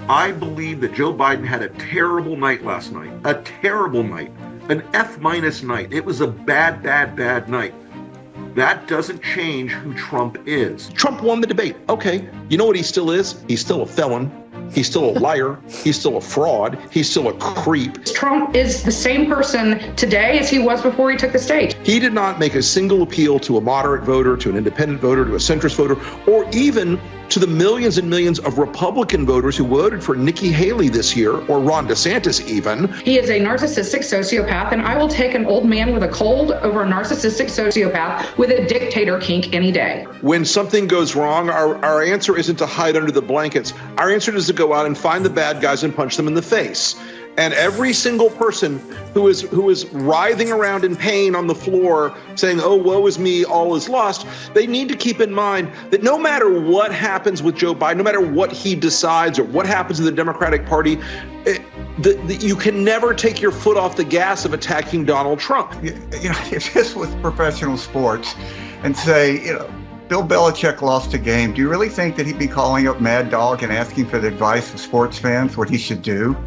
I believe that Joe Biden had a terrible night last night. A terrible night. An F- night. It was a bad night. That doesn't change who Trump is. Trump won the debate. Okay. You know what he still is? He's still a felon. He's still a liar. He's still a fraud. He's still a creep. Trump is the same person today as he was before he took the stage. He did not make a single appeal to a moderate voter, to an independent voter, to a centrist voter, or even to the millions and millions of Republican voters who voted for Nikki Haley this year, or Ron DeSantis even. He is a narcissistic sociopath, and I will take an old man with a cold over a narcissistic sociopath with a dictator kink any day. When something goes wrong, our answer isn't to hide under the blankets. Our answer is to go out and find the bad guys and punch them in the face. And every single person who is writhing around in pain on the floor saying, oh, woe is me, all is lost, they need to keep in mind that no matter what happens with Joe Biden, no matter what he decides or what happens in the Democratic Party, you can never take your foot off the gas of attacking Donald Trump. It's just with professional sports and say, Bill Belichick lost a game. Do you really think that he'd be calling up Mad Dog and asking for the advice of sports fans what he should do?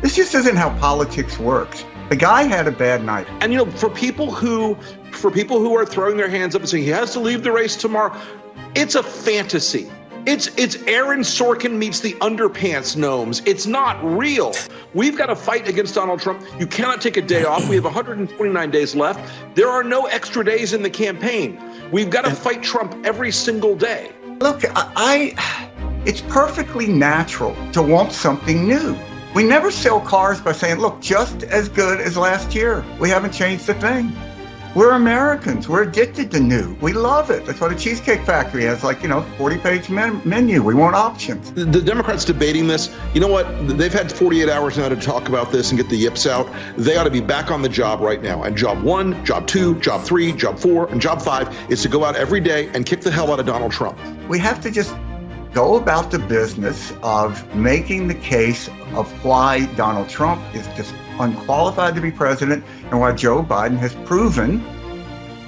This just isn't how politics works. The guy had a bad night. And for people who are throwing their hands up and saying he has to leave the race tomorrow, it's a fantasy. It's Aaron Sorkin meets the underpants gnomes. It's not real. We've got to fight against Donald Trump. You cannot take a day off. We have 129 days left. There are no extra days in the campaign. We've got to fight Trump every single day. Look, it's perfectly natural to want something new. We never sell cars by saying, look, just as good as last year. We haven't changed a thing. We're Americans. We're addicted to new. We love it. That's why the Cheesecake Factory has 40-page menu. We want options. The Democrats debating this, you know what? They've had 48 hours now to talk about this and get the yips out. They ought to be back on the job right now. And job 1, job 2, job 3, job 4, and job 5 is to go out every day and kick the hell out of Donald Trump. We have to just go about the business of making the case of why Donald Trump is just unqualified to be president and why Joe Biden has proven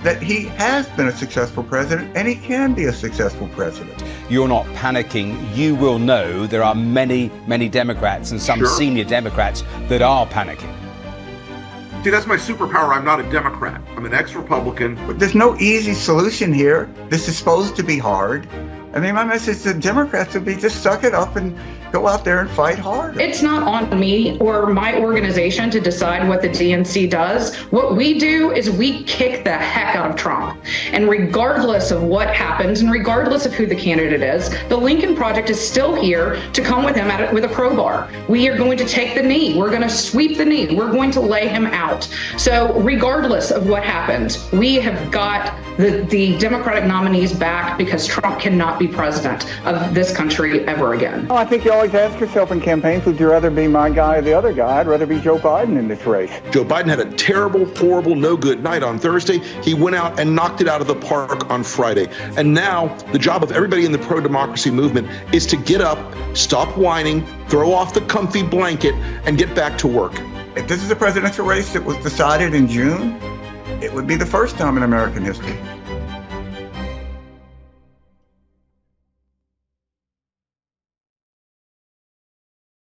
that he has been a successful president and he can be a successful president. You're not panicking. You will know there are many, many Democrats and some senior Democrats that are panicking. See, that's my superpower. I'm not a Democrat. I'm an ex-Republican. But there's no easy solution here. This is supposed to be hard. My message to Democrats would be just suck it up and go out there and fight hard. It's not on me or my organization to decide what the DNC does. What we do is we kick the heck out of Trump. And regardless of what happens and regardless of who the candidate is, the Lincoln Project is still here to come with him with a crowbar. We are going to take the knee. We're going to sweep the knee. We're going to lay him out. So regardless of what happens, we have got the Democratic nominees back because Trump cannot be president of this country ever again. Well, I think you always ask yourself in campaigns, would you rather be my guy or the other guy? I'd rather be Joe Biden in this race. Joe Biden had a terrible, horrible, no good night on Thursday. He went out and knocked it out of the park on Friday. And now the job of everybody in the pro-democracy movement is to get up, stop whining, throw off the comfy blanket, and get back to work. If this is a presidential race that was decided in June, it would be the first time in American history